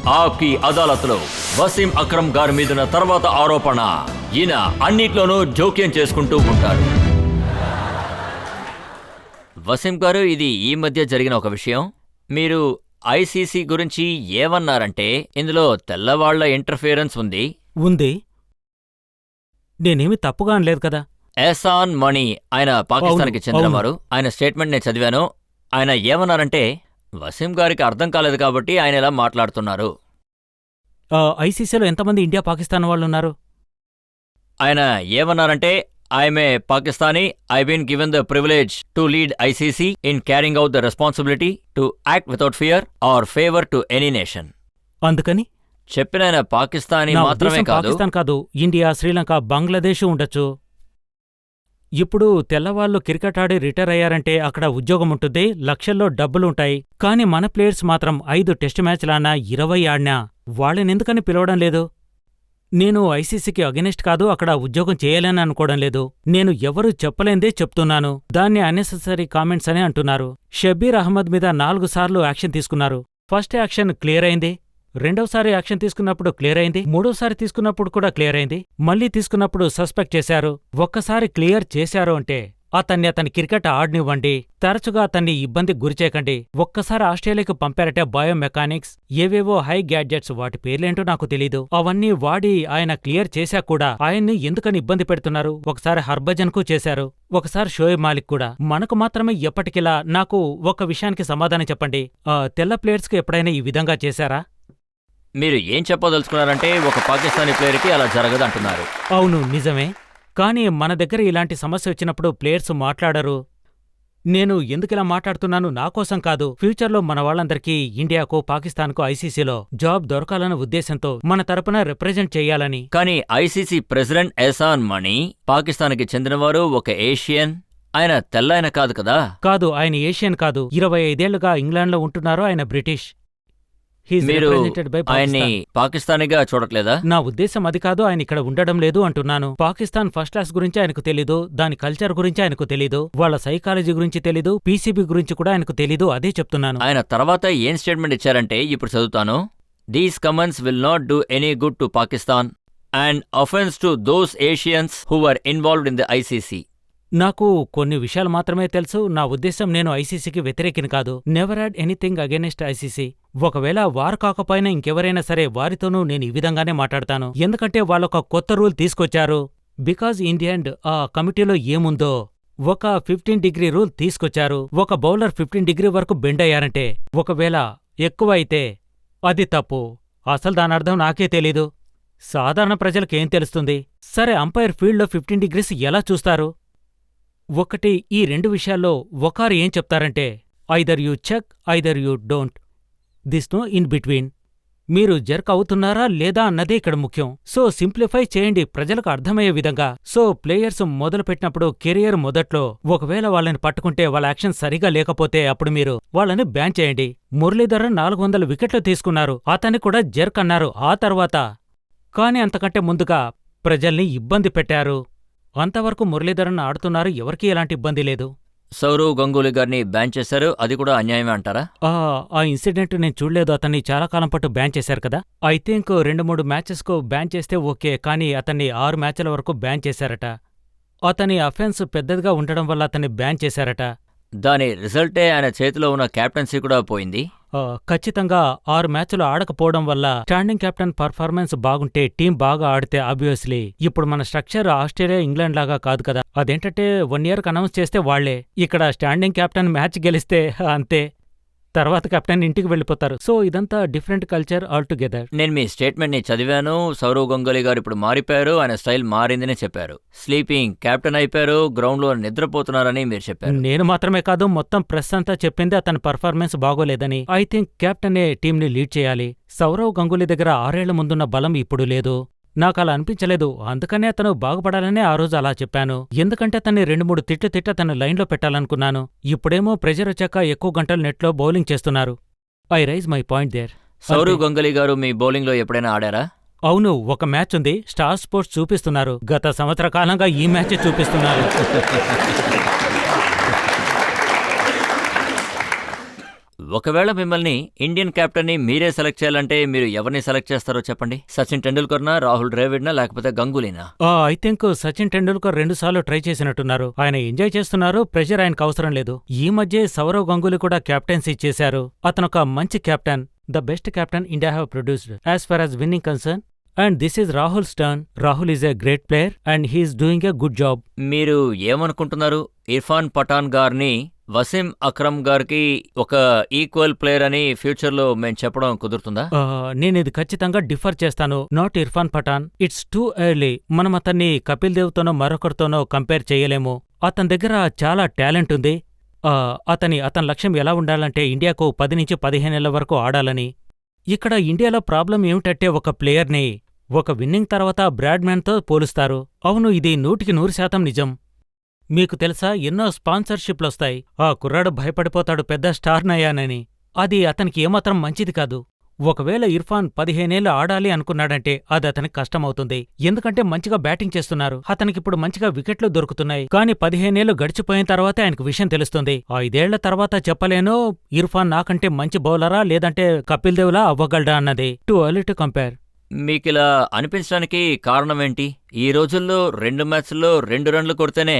ఆప్కి అదాలత్లో వసీం అక్రమ్ గారి మీదున్న తర్వాత ఆరోపణ, ఈయన అన్నిట్లోనూ జోక్యం చేసుకుంటూ ఉంటారు. వసీం గారు, ఇది ఈ మధ్య జరిగిన ఒక విషయం. మీరు ఐసీసీ గురించి ఏమన్నారంటే ఇందులో తెల్లవాళ్ల ఇంటర్ఫియరెన్స్ ఉంది. నేనేమి తప్పుగా అనలేదు కదా. ఎహసాన్ మణి ఆయన పాకిస్తాన్కి చెందినవారు. ఆయన స్టేట్మెంట్ నేను చదివాను. ఆయన ఏమన్నారంటే వసీం గారికి అర్థం కాలేదు కాబట్టి ఆయన ఇలా మాట్లాడుతున్నారు. ఐసీసీలో ఎంతమంది ఇండియా పాకిస్తాన్ వాళ్ళు ఉన్నారు? ఆయన ఏమన్నారంటే I'm a Pakistani, I been given the privilege to lead ICC in carrying out the responsibility to act without fear or favour to any nation. అందుకని చెప్పిన ఆయన పాకిస్తానీ మాత్రమే కాదు, పాకిస్తాన్ కాదు, ఇండియా, శ్రీలంక, బంగ్లాదేశ్ ఉండొచ్చు. ఇప్పుడు తెల్లవాళ్ళు క్రికెట్ ఆడి రిటైర్ అయ్యారంటే అక్కడ ఉద్యోగం ఉంటుంది, లక్షల్లో డబ్బులుంటాయి. కాని మన ప్లేయర్స్ మాత్రం 5 టెస్ట్ మ్యాచ్లానా 20 ఆడినా వాళ్ళనెందుకని పిలవడం లేదు? నేను ఐసీసీకి అగెనిస్ట్ కాదు, అక్కడ ఉద్యోగం చేయాలని అనుకోవడం లేదు. నేను ఎవరూ చెప్పలేందే చెప్తున్నాను. దాన్ని అన్నెసెసరీ కామెంట్స్ అని అంటున్నారు. షబ్బీర్ అహ్మద్ మీద 4 సార్లు యాక్షన్ తీసుకున్నారు. ఫస్ట్ యాక్షన్ క్లియర్ అయింది, రెండోసారి యాక్షన్ తీసుకున్నప్పుడు క్లియర్ అయింది, మూడోసారి తీసుకున్నప్పుడు కూడా క్లియర్ అయింది, మళ్లీ తీసుకున్నప్పుడు సస్పెక్ట్ చేశారు. ఒక్కసారి క్లియర్ చేశారు అంటే అతని క్రికెట్ ఆడనివ్వండి, తరచుగా అతన్ని ఇబ్బందికి గురిచేయకండి. ఒక్కసారి ఆస్ట్రేలియాకు పంపారటే బయోమెకానిక్స్, ఏవేవో హై గ్యాడ్జెట్స్, వాటి పేర్లేంటో నాకు తెలీదు, అవన్నీ వాడి ఆయన క్లియర్ చేశాక కూడా ఆయన్ని ఎందుకని ఇబ్బంది పెడుతున్నారు? ఒకసారి హర్భజన్ కు చేశారు, ఒకసారి షోయబ్ మాలిక్ కూడా. మనకు మాత్రమే ఎప్పటికిలా? నాకు ఒక విషయానికి సమాధానం చెప్పండి, తెల్ల ప్లేయర్స్కి ఎప్పుడైనా ఈ విధంగా చేశారా? మీరు ఏం చెప్పదలుచుకున్నారంటే ఒక పాకిస్తానీ ప్లేయర్కి అలా జరగదు అంటున్నారు. అవును, నిజమే. కానీ మన దగ్గర ఇలాంటి సమస్య వచ్చినప్పుడు ప్లేయర్స్ మాట్లాడరు. నేను ఎందుకిలా మాట్లాడుతున్నాను? నా కోసం కాదు, ఫ్యూచర్లో మన వాళ్ళందరికీ ఇండియాకు, పాకిస్తాన్కు ఐసీసీలో జాబ్ దొరకాలన్న ఉద్దేశంతో మన తరపున రిప్రజెంట్ చెయ్యాలని. కానీ ఐసీసీ ప్రెసిడెంట్ ఎహసాన్ మణి పాకిస్తాన్కి చెందినవారు, ఒక ఏషియన్. ఆయన తెల్లయన కాదు కదా? కాదు, ఆయన ఏషియన్ కాదు. 25 ఏళ్లుగా ఇంగ్లాండ్లో ఉంటున్నారు. ఆయన బ్రిటిష్. మీరు ఆయన్ని పాకిస్తానీగా చూడట్లేదా? నా ఉద్దేశం అది కాదు, ఆయన ఇక్కడ ఉండడం లేదు అంటున్నాను. పాకిస్తాన్ ఫస్ట్ క్లాస్ గురించి ఆయనకు తెలీదు, దాని కల్చర్ గురించి ఆయనకు తెలీదు, వాళ్ళ సైకాలజీ గురించి తెలీదు, పీసీబీ గురించి కూడా ఆయనకు తెలీదు. అదే చెప్తున్నాను. ఆయన తర్వాత ఏం స్టేట్మెంట్ ఇచ్చారంటే, ఇప్పుడు చదువుతాను. These comments will not do any good to Pakistan and offence to those Asians who are involved in the ICC. నాకు కొన్ని విషయాలు మాత్రమే తెలుసు. నా ఉద్దేశం, నేను ఐసీసీకి వ్యతిరేకిని కాదు. Never had anything against ICC. ఒకవేళ వారు కాకపోయినా ఇంకెవరైనా సరే వారితోనూ నేను ఈ విధంగానే మాట్లాడతాను. ఎందుకంటే వాళ్ళొక కొత్త రూల్ తీసుకొచ్చారు. బికాజ్ ఇన్ ది ఎండ్ ఆ కమిటీలో ఏముందో ఒక 15 డిగ్రీ రూల్ తీసుకొచ్చారు. ఒక బౌలర్ 15 డిగ్రీ వరకు బెండ్ అయ్యారంటే, ఒకవేళ ఎక్కువ అయితే అది తప్పు. అసలు దానర్థం నాకే తెలీదు. సాధారణ ప్రజలకేం తెలుస్తుంది? సరే, అంపైర్ ఫీల్డ్లో 15 డిగ్రీస్ ఎలా చూస్తారు? ఒకటి, ఈ 2 విషయాల్లో ఒకరు ఏం చెప్తారంటే, either you check, either you don't, this no in between. మీరు జర్క్ అవుతున్నారా లేదా అన్నదే ఇక్కడ ముఖ్యం. సో సింప్లిఫై చేయండి ప్రజలకు అర్థమయ్యే విధంగా. సో ప్లేయర్స్ మొదలుపెట్టినప్పుడు, కెరియర్ మొదట్లో ఒకవేళ వాళ్ళని పట్టుకుంటే, వాళ్ళ యాక్షన్ సరిగా లేకపోతే అప్పుడు మీరు వాళ్ళని బ్యాన్ చేయండి. మురళీధరన్ 400 వికెట్లు తీసుకున్నారు, అతన్ని కూడా జర్క్ అన్నారు ఆ తర్వాత. కాని అంతకంటే ముందుగా ప్రజల్ని ఇబ్బంది పెట్టారు. అంతవరకు మురళీధరన్ ఆడుతున్నారు, ఎవరికీ ఎలాంటి ఇబ్బంది లేదు. సౌరవ్ గంగూలీ గారిని బ్యాన్ చేశారు, అది కూడా అన్యాయమే అంటారా? ఆ ఇన్సిడెంట్ నేను చూడలేదు. అతన్ని చాలా కాలం పాటు బ్యాన్ చేశారు కదా. ఐ థింక్ 2-3 మ్యాచెస్కు బ్యాన్ చేస్తే ఓకే, కానీ అతన్ని 6 మ్యాచ్ల వరకు బ్యాన్ చేశారట. అతని అఫెన్స్ పెద్దదిగా ఉండడం వల్ల అతన్ని బ్యాన్ చేశారట. దాని రిజల్టే ఆయన చేతిలో ఉన్న కెప్టెన్సీ కూడా పోయింది. ఖచ్చితంగా 6 మ్యాచ్లు ఆడకపోవడం వల్ల స్టాండింగ్ కెప్టెన్ పర్ఫార్మెన్స్ బాగుంటే, టీం బాగా ఆడితే ఆబ్వియస్లీ. ఇప్పుడు మన స్ట్రక్చర్ ఆస్ట్రేలియా, ఇంగ్లాండ్ లాగా కాదు కదా. అదేంటంటే 1 ఇయర్కి అనౌన్స్ చేస్తే వాళ్లే. ఇక్కడ స్టాండింగ్ కెప్టెన్ మ్యాచ్ గెలిస్తే అంతే, తర్వాత కెప్టెన్ ఇంటికి వెళ్ళిపోతారు. సో ఇదంతా డిఫరెంట్ కల్చర్ ఆల్ టుగెదర్. నేను మీ స్టేట్మెంట్ ని చదివాను. సౌరవ్ గంగూలీ గారు ఇప్పుడు మారిపోయారు, ఆయన స్టైల్ మారిందని చెప్పారు. స్లీపింగ్ కెప్టెన్ అయిపోయారు, గ్రౌండ్ లో నిద్రపోతున్నారని మీరు చెప్పారు. నేను మాత్రమే కాదు, మొత్తం ప్రెస్ అంతా చెప్పింది అతని పర్ఫార్మెన్స్ బాగోలేదని. ఐ థింక్ కెప్టెనే టీంని లీడ్ చేయాలి. సౌరవ్ గంగూలీ దగ్గర 6 ఏళ్ల ముందున్న బలం ఇప్పుడు లేదు. నాకలా అనిపించలేదు. అందుకనే అతను బాగుపడాలనే ఆ రోజు అలా చెప్పాను. ఎందుకంటే అతన్ని 2-3 తిట్టి అతను లైన్లో పెట్టాలనుకున్నాను. ఇప్పుడేమో ప్రెజర్ వచ్చాక ఎక్కువ గంటలు నెట్లో బౌలింగ్ చేస్తున్నారు. I raise my point there. Sourav Ganguly గారు మీ బౌలింగ్ లో ఎప్పుడైనా ఆడారా? అవును, ఒక మ్యాచ్ ఉంది. స్టార్ స్పోర్ట్స్ చూపిస్తున్నారు. గత సంవత్సర కాలంగా ఈ మ్యాచ్ చూపిస్తున్నారు. ఒకవేళ మిమ్మల్ని ఇండియన్ కెప్టెన్ని మీరే సెలెక్ట్ చేయాలంటే మీరు ఎవరిని సెలెక్ట్ చేస్తారో చెప్పండి. సచిన్ టెండూల్కర్నా, రాహుల్ ద్రావిడ్నా, లేకపోతే గంగూలీనా? ఐ థింక్ సచిన్ టెండూల్కర్ 2 సార్లు ట్రై చేసినట్టున్నారు. ఆయన ఎంజాయ్ చేస్తున్నారు, ప్రెషర్ ఆయనకు అవసరం లేదు. ఈ మధ్య సౌరవ్ గంగూలీ కూడా కెప్టెన్సీ చేశారు. అతనొక మంచి captain, the best captain India have produced as far as winning concern. And this is Rahul's turn. Rahul is a great player and he's doing a good job. మీరు ఏమనుకుంటున్నారు? ఇర్ఫాన్ పఠాన్ గారిని వసీం అక్రమ్ గారికి ఒక ఈక్వల్ ప్లేయర్ అని ఫ్యూచర్లో మేము చెప్పడం కుదురుతుందా? నేనిది ఖచ్చితంగా డిఫర్ చేస్తాను. Not Irfan Pathan. It's too early. మనం అతన్ని కపిల్ దేవ్తోనో మరొకరితోనో కంపేర్ చేయలేము. అతని దగ్గర చాలా టాలెంట్ ఉంది. అతని లక్ష్యం ఎలా ఉండాలంటే ఇండియాకు 10 నుంచి 15 ఏళ్ల వరకు ఆడాలని. ఇక్కడ ఇండియాలో ప్రాబ్లం ఏమిటంటే ఒక ప్లేయర్ని ఒక విన్నింగ్ తర్వాత బ్రాడ్మ్యాన్తో పోలుస్తారు. అవును, ఇది 100% నిజం. మీకు తెలుసా, ఎన్నో స్పాన్సర్షిప్లొస్తాయి. ఆ కుర్రాడు భయపడిపోతాడు పెద్ద స్టార్నయ్యానని. అది అతనికి ఏమాత్రం మంచిది కాదు. ఒకవేళ ఇర్ఫాన్ 15 ఏళ్లు ఆడాలి అనుకున్నాడంటే అది అతనికి కష్టమవుతుంది. ఎందుకంటే మంచిగా బ్యాటింగ్ చేస్తున్నారు, అతనికిప్పుడు మంచిగా వికెట్లు దొరుకుతున్నాయి. కానీ 15 ఏళ్లు గడిచిపోయిన తర్వాతే ఆయనకు విషయం తెలుస్తుంది. 5 ఏళ్ల తర్వాత చెప్పలేను ఇర్ఫాన్ నాకంటే మంచి బౌలరా లేదంటే కపిల్ దేవ్లా అవ్వగలడా అన్నది. Too early to compare. మీకిలా అనిపించడానికి కారణమేంటి? ఈ రోజుల్లో 2 మ్యాచ్ల్లో 2 రన్లు కొడితేనే,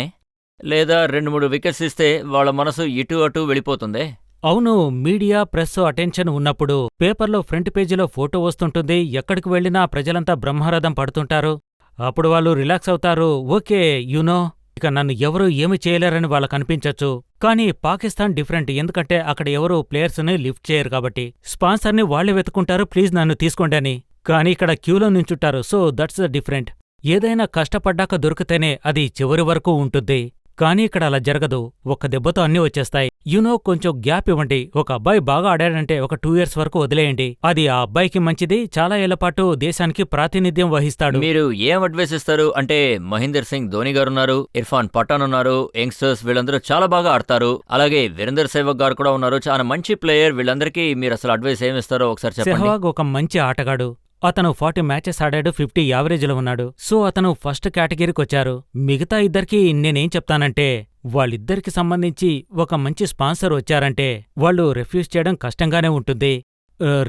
లేదా 2-3 వికెట్స్ ఇస్తే వాళ్ళ మనసు ఇటు అటు వెళ్ళిపోతుందే. అవును, మీడియా ప్రెస్ అటెన్షన్ ఉన్నప్పుడు పేపర్లో ఫ్రంట్ పేజీలో ఫోటో వస్తుంటుంది. ఎక్కడికి వెళ్ళినా ప్రజలంతా బ్రహ్మరథం పడుతుంటారు. అప్పుడు వాళ్ళు రిలాక్స్ అవుతారు. ఓకే, యూనో, ఇక నన్ను ఎవరూ ఏమి చేయలేరని వాళ్ళకనిపించచ్చు. కానీ పాకిస్తాన్ డిఫరెంట్. ఎందుకంటే అక్కడ ఎవరూ ప్లేయర్స్ని లిఫ్ట్ చేయరు కాబట్టి స్పాన్సర్ని వాళ్లే వెతుకుంటారు, ప్లీజ్ నన్ను తీసుకోండి అని. కానీ ఇక్కడ క్యూలో నించుంటారు. So that's different. ఏదైనా కష్టపడ్డాక దొరికితేనే అది చివరి వరకు ఉంటుంది. కానీ ఇక్కడ అలా జరగదు. ఒక్క దెబ్బతో అన్నీ వచ్చేస్తాయి. యూనో, కొంచెం గ్యాప్ ఇవ్వండి. ఒక అబ్బాయి బాగా ఆడాడంటే ఒక 2 years వరకు వదిలేయండి. అది ఆ అబ్బాయికి మంచిది. చాలా ఏళ్లపాటు దేశానికి ప్రాతినిధ్యం వహిస్తాడు. మీరు ఏం అడ్వైస్ ఇస్తారు? అంటే మహేందర్ సింగ్ ధోని గారున్నారు, ఇర్ఫాన్ పఠాన్ ఉన్నారు, యంగ్స్టర్స్ వీళ్ళందరూ చాలా బాగా ఆడతారు. అలాగే వీరేందర్ సెహ్వాగ్ గారు కూడా ఉన్నారు, చాలా మంచి ప్లేయర్. వీళ్ళందరికీ మీరు అసలు అడ్వైస్ ఏమిస్తారో ఒకసారి చెప్పండి. సెహ్వాగ్ ఒక మంచి ఆటగాడు. అతను 40 మ్యాచెస్ ఆడాడు, 50 యావరేజ్లో ఉన్నాడు. సో అతను ఫస్ట్ కేటగిరీకొచ్చారు. మిగతా ఇద్దరికి నేనేం చెప్తానంటే, వాళ్ళిద్దరికి సంబంధించి ఒక మంచి స్పాన్సర్ వచ్చారంటే వాళ్ళు రిఫ్యూజ్ చేయడం కష్టంగానే ఉంటుంది.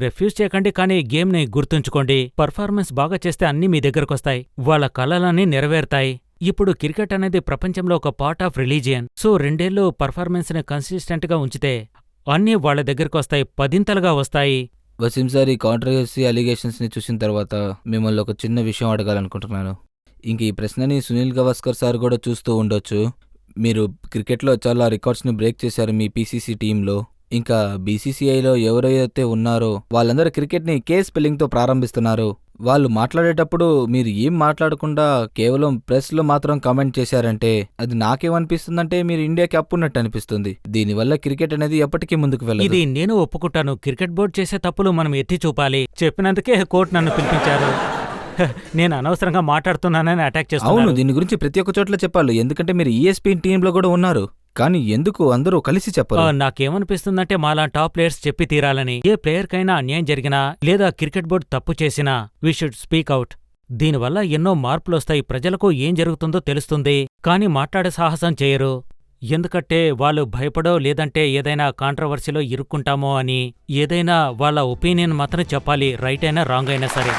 రిఫ్యూజ్ చేయకండి, కానీ గేమ్ని గుర్తుంచుకోండి. పర్ఫార్మెన్స్ బాగా చేస్తే అన్నీ మీ దగ్గరకొస్తాయి. వాళ్ళ కలలన్నీ నెరవేరుతాయి. ఇప్పుడు క్రికెట్ అనేది ప్రపంచంలో ఒక పార్ట్ ఆఫ్ రిలీజియన్. సో 2 ఏళ్లు పర్ఫార్మెన్స్ని కన్సిస్టెంట్గా ఉంచితే అన్నీ వాళ్ళ దగ్గరకొస్తాయి, 10ంతలుగా వస్తాయి. వసీం సార్, ఈ కాంట్రవర్సీ అలిగేషన్స్ని చూసిన తర్వాత మిమ్మల్ని ఒక చిన్న విషయం అడగాలనుకుంటున్నాను. ఇంక ఈ ప్రశ్నని సునీల్ గవాస్కర్ సార్ కూడా చూస్తూ ఉండొచ్చు. మీరు క్రికెట్లో చాలా రికార్డ్స్ని బ్రేక్ చేశారు మీ పీసీసీ టీంలో. ఇంకా బీసీసీఐలో ఎవరైతే ఉన్నారో వాళ్ళందరూ క్రికెట్ని కే స్పెల్లింగ్తో ప్రారంభిస్తున్నారు. వాళ్ళు మాట్లాడేటప్పుడు మీరు ఏం మాట్లాడకుండా కేవలం ప్రెస్లో మాత్రం కామెంట్ చేశారంటే అది నాకేమనిపిస్తుందంటే మీరు ఇండియాకి అప్పున్నట్టు అనిపిస్తుంది. దీనివల్ల క్రికెట్ అనేది ఎప్పటికీ ముందుకు వెళ్ళదు. ఇది నేను ఒప్పుకుంటాను. క్రికెట్ బోర్డు చేసే తప్పులు మనం ఎత్తి చూపాలి. చెప్పినందుకే కోర్టు నన్ను పిలిపించారు. నేను అనవసరంగా మాట్లాడుతున్నానని అటాక్ చేస్తాను. అవును, దీని గురించి ప్రతి ఒక్క చోట్ల చెప్పాలి. ఎందుకంటే మీరు ఈఎస్పీఎన్ టీంలో కూడా ఉన్నారు. కానీ ఎందుకు అందరూ కలిసి చెప్పరు? నాకేమనిపిస్తుందంటే మాలా టాప్ ప్లేయర్స్ చెప్పి తీరాలని. ఏ ప్లేయర్కైనా అన్యాయం జరిగినా లేదా క్రికెట్ బోర్డు తప్పు చేసినా వీ షుడ్ స్పీక్ అవుట్. దీనివల్ల ఎన్నో మార్పులొస్తాయి. ప్రజలకు ఏం జరుగుతుందో తెలుస్తుంది. కానీ మాట్లాడే సాహసం చేయరు. ఎందుకంటే వాళ్ళు భయపడో లేదంటే ఏదైనా కాంట్రవర్సీలో ఇరుక్కుంటామో అని. ఏదైనా వాళ్ళ ఒపీనియన్ మాత్రం చెప్పాలి, రైట్ అయినా రాంగ్ అయినా సరే.